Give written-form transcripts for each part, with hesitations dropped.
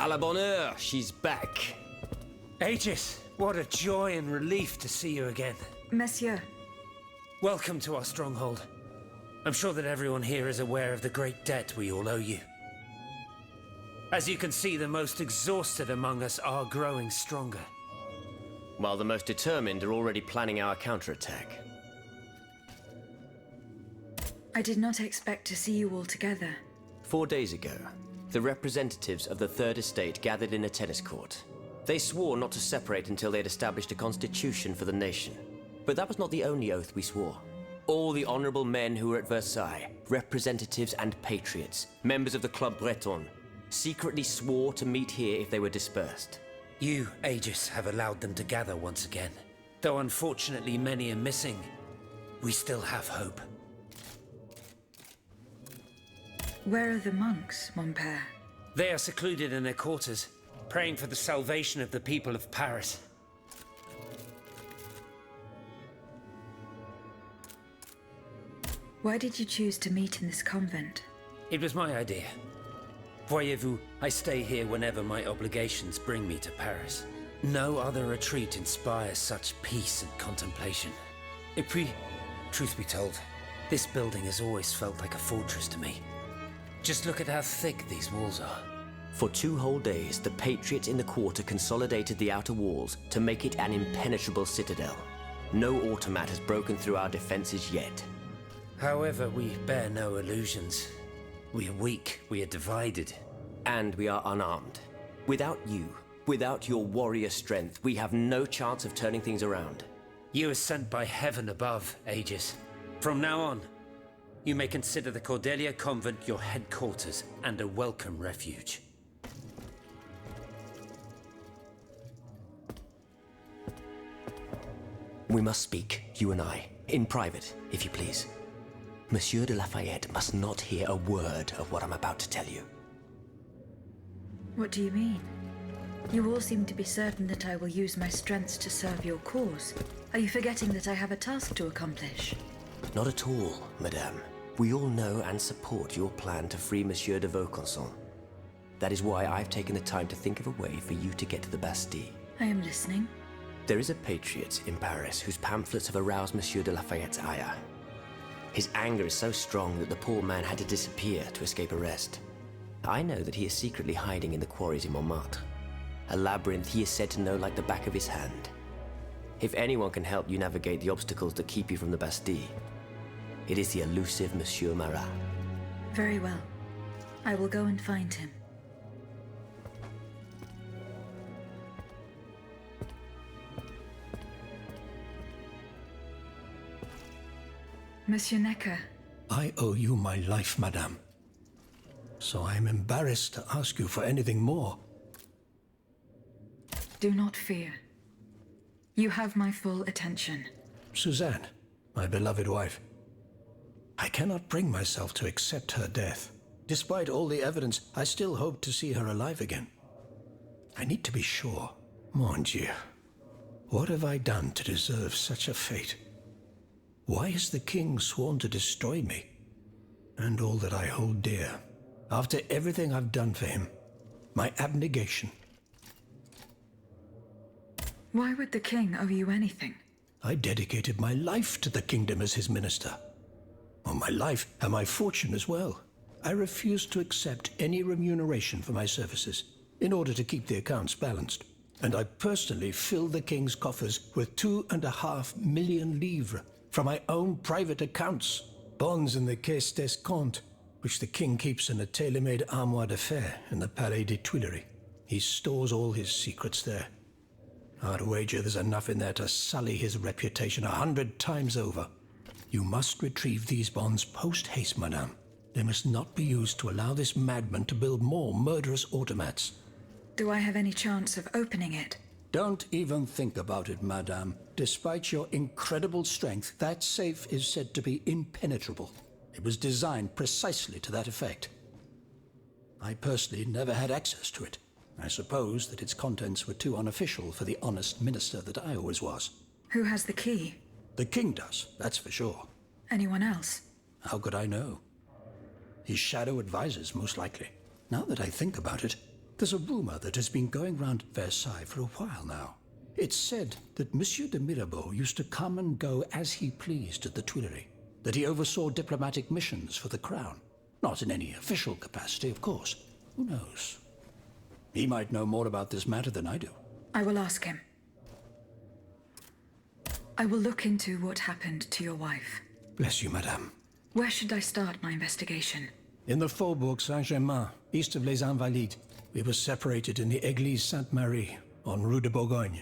À la bonne heure, she's back. Aegis, what a joy and relief to see you again. Monsieur, Welcome to our stronghold. I'm sure that everyone here is aware of the great debt we all owe you. As you can see, the most exhausted among us are growing stronger. While the most determined are already planning our counterattack. I did not expect to see you all together. 4 days ago, the representatives of the Third Estate gathered in a tennis court. They swore not to separate until they had established a constitution for the nation. But that was not the only oath we swore. All the honorable men who were at Versailles, representatives and patriots, members of the Club Breton, secretly swore to meet here if they were dispersed. You, Aegis, have allowed them to gather once again. Though unfortunately many are missing, we still have hope. Where are the monks, mon père? They are secluded in their quarters, praying for the salvation of the people of Paris. Why did you choose to meet in this convent? It was my idea. Voyez-vous, I stay here whenever my obligations bring me to Paris. No other retreat inspires such peace and contemplation. Et puis, truth be told, this building has always felt like a fortress to me. Just look at how thick these walls are. For 2 whole days, the patriots in the quarter consolidated the outer walls to make it an impenetrable citadel. No automat has broken through our defenses yet. However, we bear no illusions. We are weak, we are divided. And we are unarmed. Without you, without your warrior strength, we have no chance of turning things around. You are sent by heaven above, Aegis. From now on, you may consider the Cordelia Convent your headquarters and a welcome refuge. We must speak, you and I, in private, if you please. Monsieur de Lafayette must not hear a word of what I'm about to tell you. What do you mean? You all seem to be certain that I will use my strengths to serve your cause. Are you forgetting that I have a task to accomplish? Not at all, madame. We all know and support your plan to free Monsieur de Vaucanson. That is why I've taken the time to think of a way for you to get to the Bastille. I am listening. There is a patriot in Paris whose pamphlets have aroused Monsieur de Lafayette's ire. His anger is so strong that the poor man had to disappear to escape arrest. I know that he is secretly hiding in the quarries in Montmartre. A labyrinth he is said to know like the back of his hand. If anyone can help you navigate the obstacles that keep you from the Bastille, it is the elusive Monsieur Marat. Very well. I will go and find him. Monsieur Necker. I owe you my life, madame. So I am embarrassed to ask you for anything more. Do not fear. You have my full attention. Suzanne, my beloved wife. I cannot bring myself to accept her death. Despite all the evidence, I still hope to see her alive again. I need to be sure. Mon Dieu. What have I done to deserve such a fate? Why has the king sworn to destroy me? And all that I hold dear. After everything I've done for him. My abnegation. Why would the king owe you anything? I dedicated my life to the kingdom as his minister. Well, my life and my fortune as well. I refuse to accept any remuneration for my services in order to keep the accounts balanced. And I personally filled the king's coffers with 2.5 million livres from my own private accounts. Bonds in the Caisse d'Escompte, which the king keeps in a tailor-made armoire d'affaires in the Palais des Tuileries. He stores all his secrets there. I'd wager there's enough in there to sully his reputation 100 times over. You must retrieve these bonds post-haste, madame. They must not be used to allow this madman to build more murderous automats. Do I have any chance of opening it? Don't even think about it, madame. Despite your incredible strength, that safe is said to be impenetrable. It was designed precisely to that effect. I personally never had access to it. I suppose that its contents were too unofficial for the honest minister that I always was. Who has the key? The king does, that's for sure. Anyone else? How could I know? His shadow advisors, most likely. Now that I think about it, There's a rumor that has been going round at Versailles for a while now. It's said that Monsieur de Mirabeau used to come and go as he pleased at the Tuileries, that he oversaw diplomatic missions for the crown. Not in any official capacity, of course. Who knows? He might know more about this matter than I do. I will ask him. I will look into what happened to your wife. Bless you, madame. Where should I start my investigation? In the Faubourg Saint-Germain, east of Les Invalides, we were separated in the Église Sainte-Marie on Rue de Bourgogne.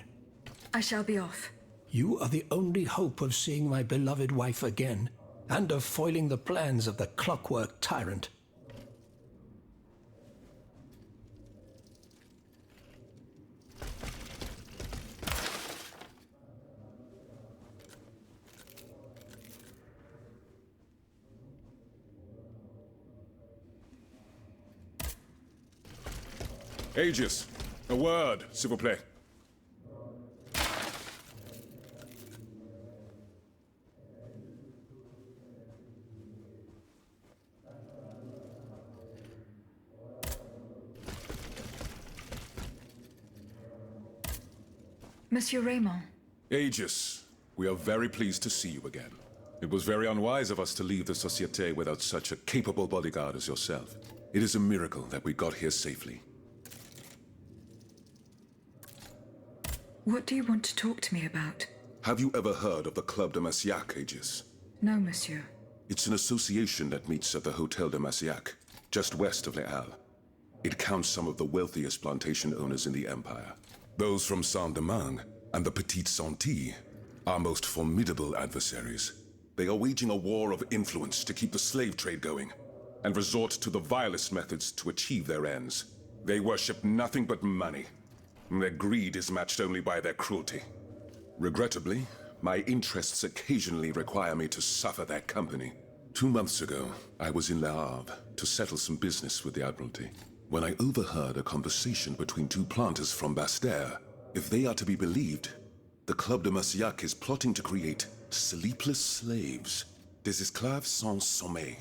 I shall be off. You are the only hope of seeing my beloved wife again, and of foiling the plans of the clockwork tyrant. Aegis, a word, s'il vous plaît. Monsieur Raymond. Aegis, we are very pleased to see you again. It was very unwise of us to leave the Société without such a capable bodyguard as yourself. It is a miracle that we got here safely. What do you want to talk to me about? Have you ever heard of the Club de Massiac, Aegis? No, monsieur. It's an association that meets at the Hotel de Massiac, just west of Les Halles. It counts some of the wealthiest plantation owners in the empire. Those from Saint-Domingue and the Petite Santé, our most formidable adversaries. They are waging a war of influence to keep the slave trade going, and resort to the vilest methods to achieve their ends. They worship nothing but money. Their greed is matched only by their cruelty. Regrettably, my interests occasionally require me to suffer their company. 2 months ago, I was in Le Havre to settle some business with the Admiralty, when I overheard a conversation between two planters from Bastère. If they are to be believed, the Club de Massiac is plotting to create sleepless slaves, des esclaves sans sommeil.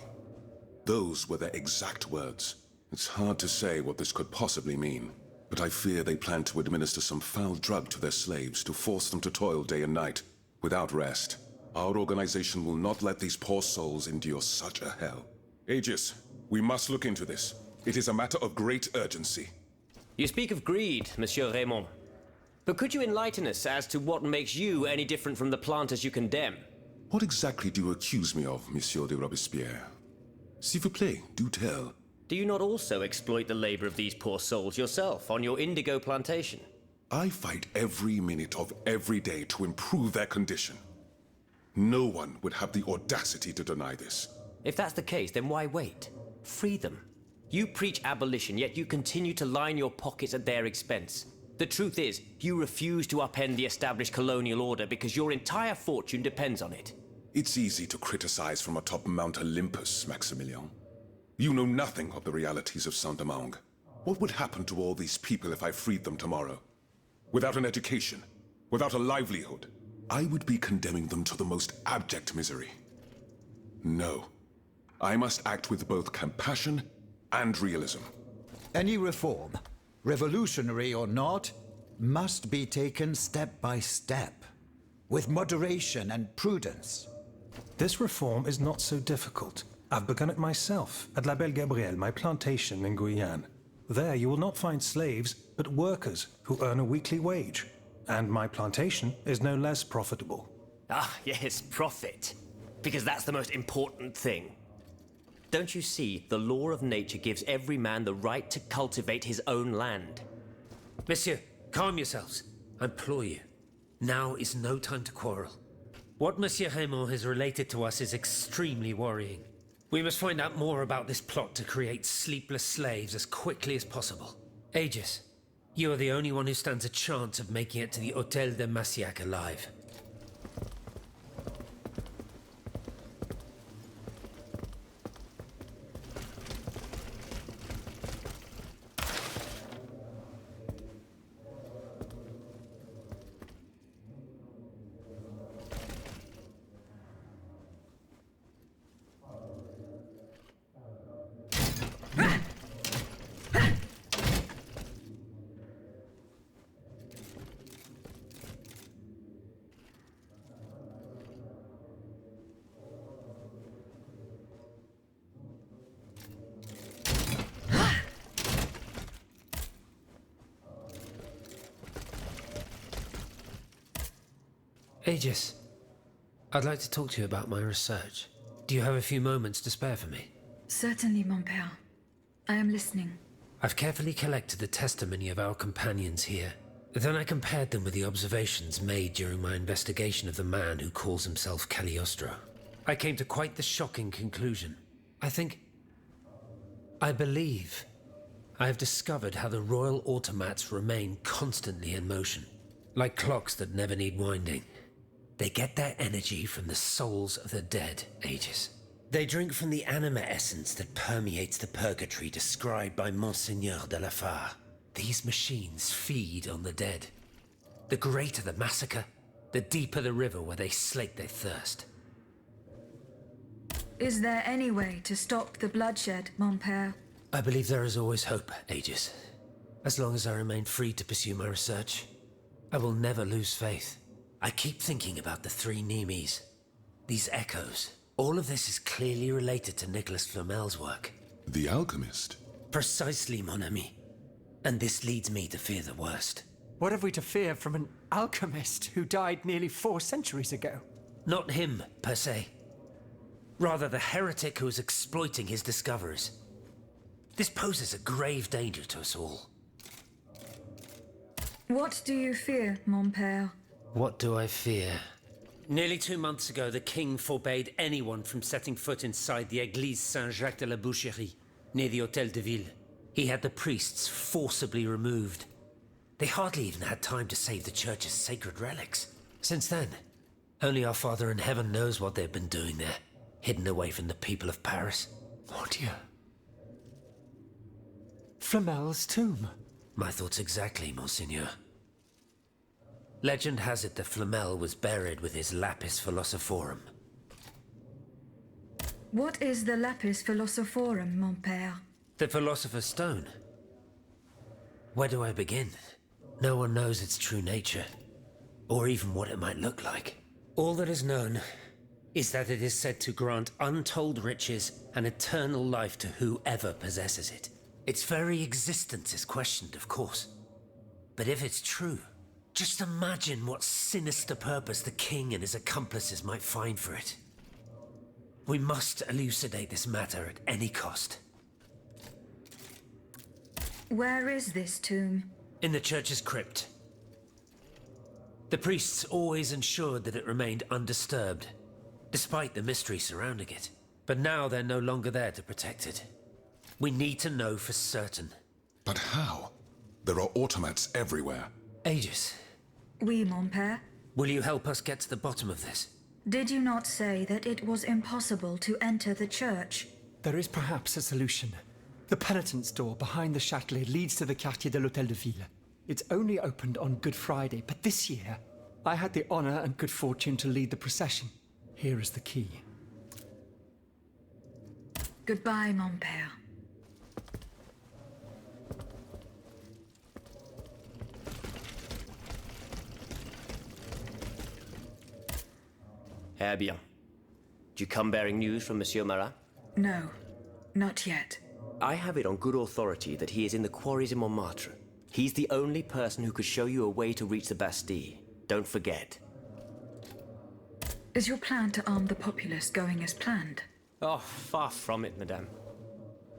Those were their exact words. It's hard to say what this could possibly mean, but I fear they plan to administer some foul drug to their slaves to force them to toil day and night, without rest. Our organization will not let these poor souls endure such a hell. Aegis, we must look into this. It is a matter of great urgency. You speak of greed, Monsieur Raymond. But could you enlighten us as to what makes you any different from the planters you condemn? What exactly do you accuse me of, Monsieur de Robespierre? S'il vous plaît, do tell. Do you not also exploit the labor of these poor souls yourself on your indigo plantation? I fight every minute of every day to improve their condition. No one would have the audacity to deny this. If that's the case, then why wait? Free them. You preach abolition, yet you continue to line your pockets at their expense. The truth is, you refuse to upend the established colonial order because your entire fortune depends on it. It's easy to criticize from atop Mount Olympus, Maximilian. You know nothing of the realities of Saint-Domingue. What would happen to all these people if I freed them tomorrow? Without an education, without a livelihood, I would be condemning them to the most abject misery. No. I must act with both compassion and realism. Any reform, revolutionary or not, must be taken step by step, with moderation and prudence. This reform is not so difficult. I've begun it myself at La Belle Gabrielle, my plantation in Guyane. There you will not find slaves, but workers who earn a weekly wage. And my plantation is no less profitable. Ah, yes, profit. Because that's the most important thing. Don't you see, the law of nature gives every man the right to cultivate his own land. Monsieur, calm yourselves. I implore you. Now is no time to quarrel. What Monsieur Raymond has related to us is extremely worrying. We must find out more about this plot to create sleepless slaves as quickly as possible. Aegis, you are the only one who stands a chance of making it to the Hôtel de Massiac alive. Aegis, I'd like to talk to you about my research. Do you have a few moments to spare for me? Certainly, mon père. I am listening. I've carefully collected the testimony of our companions here. Then I compared them with the observations made during my investigation of the man who calls himself Cagliostro. I came to quite the shocking conclusion. I believe I have discovered how the royal automats remain constantly in motion, like clocks that never need winding. They get their energy from the souls of the dead, Aegis. They drink from the anima essence that permeates the purgatory described by Monseigneur de la Fare. These machines feed on the dead. The greater the massacre, the deeper the river where they slake their thirst. Is there any way to stop the bloodshed, mon père? I believe there is always hope, Aegis. As long as I remain free to pursue my research, I will never lose faith. I keep thinking about the three Nemes. These echoes. All of this is clearly related to Nicholas Flamel's work. The alchemist? Precisely, mon ami. And this leads me to fear the worst. What have we to fear from an alchemist who died nearly 4 centuries ago? Not him, per se. Rather the heretic who is exploiting his discoveries. This poses a grave danger to us all. What do you fear, mon père? What do I fear? Nearly 2 months ago, the king forbade anyone from setting foot inside the Église Saint-Jacques de la Boucherie, near the Hôtel de Ville. He had the priests forcibly removed. They hardly even had time to save the church's sacred relics. Since then, only our Father in Heaven knows what they've been doing there, hidden away from the people of Paris. Oh dear. Flamel's tomb. My thoughts exactly, Monseigneur. Legend has it that Flamel was buried with his lapis philosophorum. What is the lapis philosophorum, mon père? The Philosopher's Stone. Where do I begin? No one knows its true nature, or even what it might look like. All that is known is that it is said to grant untold riches and eternal life to whoever possesses it. Its very existence is questioned, of course. But if it's true, just imagine what sinister purpose the king and his accomplices might find for it. We must elucidate this matter at any cost. Where is this tomb? In the church's crypt. The priests always ensured that it remained undisturbed, despite the mystery surrounding it. But now they're no longer there to protect it. We need to know for certain. But how? There are automats everywhere. Aegis, Oui, mon père. will you help us get to the bottom of this? Did you not say that it was impossible to enter the church? There is perhaps a solution. The penitent's door behind the Châtelet leads to the Quartier de l'Hôtel de Ville. It's only opened on Good Friday, but this year, I had the honor and good fortune to lead the procession. Here is the key. Goodbye, mon père. Eh bien. Do you come bearing news from Monsieur Marat? No, not yet. I have it on good authority that he is in the quarries in Montmartre. He's the only person who could show you a way to reach the Bastille. Don't forget. Is your plan to arm the populace going as planned? Oh, far from it, madame.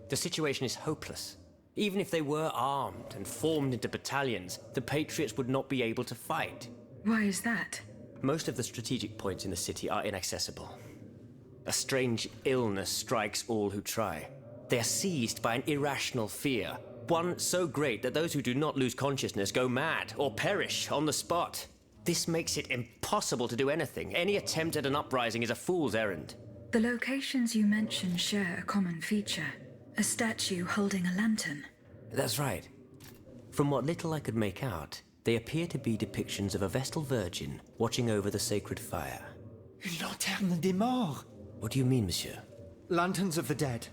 The situation is hopeless. Even if they were armed and formed into battalions, the Patriots would not be able to fight. Why is that? Most of the strategic points in the city are inaccessible. A strange illness strikes all who try. They are seized by an irrational fear, one so great that those who do not lose consciousness go mad or perish on the spot. This makes it impossible to do anything. Any attempt at an uprising is a fool's errand. The locations you mention share a common feature. A statue holding a lantern. That's right. From what little I could make out, they appear to be depictions of a Vestal Virgin watching over the sacred fire. Une lanterne des morts! What do you mean, monsieur? Lanterns of the dead.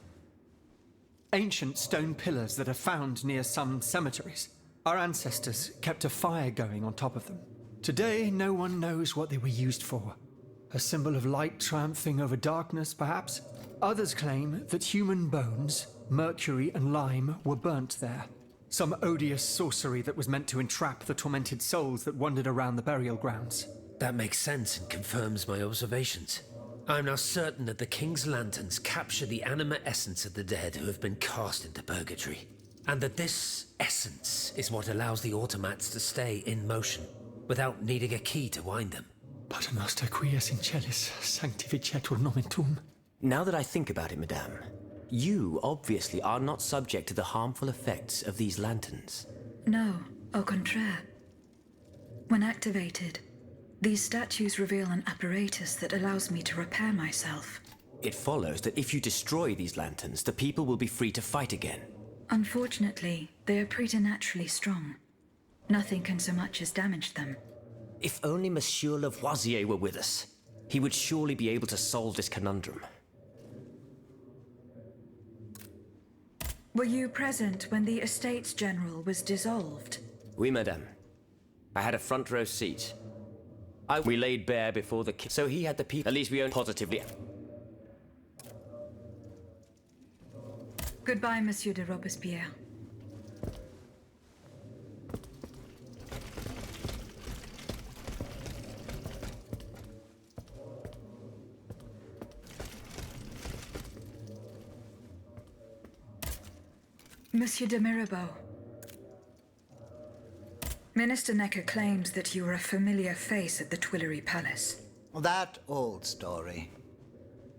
Ancient stone pillars that are found near some cemeteries. Our ancestors kept a fire going on top of them. Today, no one knows what they were used for. A symbol of light triumphing over darkness, perhaps? Others claim that human bones, mercury and lime, were burnt there. Some odious sorcery that was meant to entrap the tormented souls that wandered around the burial grounds. That makes sense and confirms my observations. I'm now certain that the King's lanterns capture the anima essence of the dead who have been cast into purgatory, and that this essence is what allows the automats to stay in motion, without needing a key to wind them. Paternoster quies in celis sanctificetur nomen tuum. Now that I think about it, madame, you obviously are not subject to the harmful effects of these lanterns. No, au contraire. When activated, these statues reveal an apparatus that allows me to repair myself. It follows that if you destroy these lanterns, the people will be free to fight again. Unfortunately, they are preternaturally strong. Nothing can so much as damage them. If only Monsieur Lavoisier were with us, he would surely be able to solve this conundrum. Were you present when the Estates General was dissolved? Oui, madame. I had a front row seat. We laid bare before the king, so he had the people. At least we own positively. Goodbye, Monsieur de Robespierre. Monsieur de Mirabeau. Minister Necker claims that you are a familiar face at the Tuileries Palace. That old story.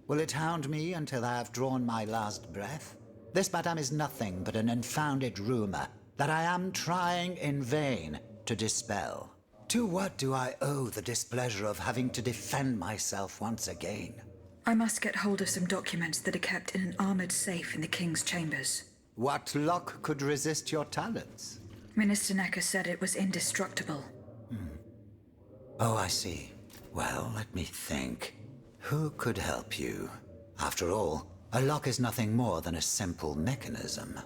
Will it hound me until I have drawn my last breath? This, madame, is nothing but an unfounded rumor that I am trying in vain to dispel. To what do I owe the displeasure of having to defend myself once again? I must get hold of some documents that are kept in an armored safe in the King's chambers. What luck could resist your talents? Minister Necker said it was indestructible. Oh, I see. Well, let me think. Who could help you? After all, a lock is nothing more than a simple mechanism.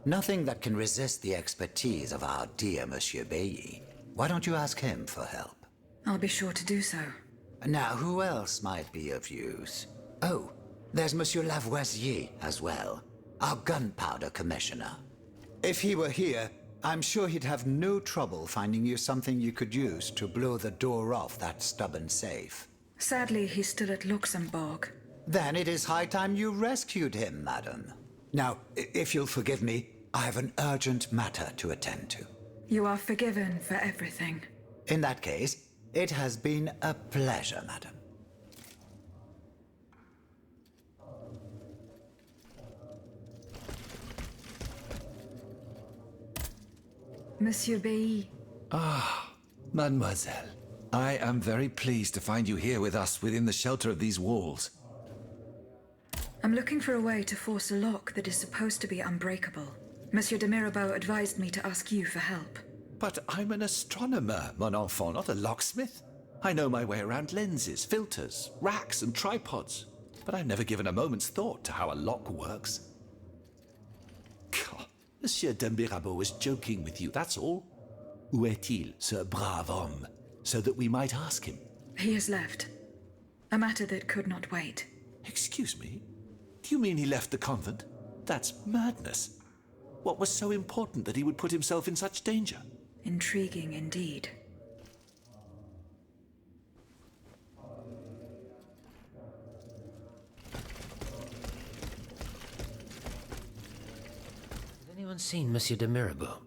Nothing that can resist the expertise of our dear Monsieur Bailly. Why don't you ask him for help? I'll be sure to do so. Now, who else might be of use? Oh, there's Monsieur Lavoisier as well, our gunpowder commissioner. If he were here, I'm sure he'd have no trouble finding you something you could use to blow the door off that stubborn safe. Sadly, he's still at Luxembourg. Then it is high time you rescued him, madam. Now, if you'll forgive me, I have an urgent matter to attend to. You are forgiven for everything. In that case, it has been a pleasure, madam. Monsieur Bailly. Mademoiselle, I am very pleased to find you here with us within the shelter of these walls. I'm looking for a way to force a lock that is supposed to be unbreakable. Monsieur de Mirabeau advised me to ask you for help. But I'm an astronomer, mon enfant, not a locksmith. I know my way around lenses, filters, racks and tripods. But I've never given a moment's thought to how a lock works. God, Monsieur de Mirabeau was joking with you, that's all. Où est-il, ce brave homme? So that we might ask him. He has left. A matter that could not wait. Excuse me? Do you mean he left the convent? That's madness. What was so important that he would put himself in such danger? Intriguing indeed. Has anyone seen Monsieur de Mirabeau?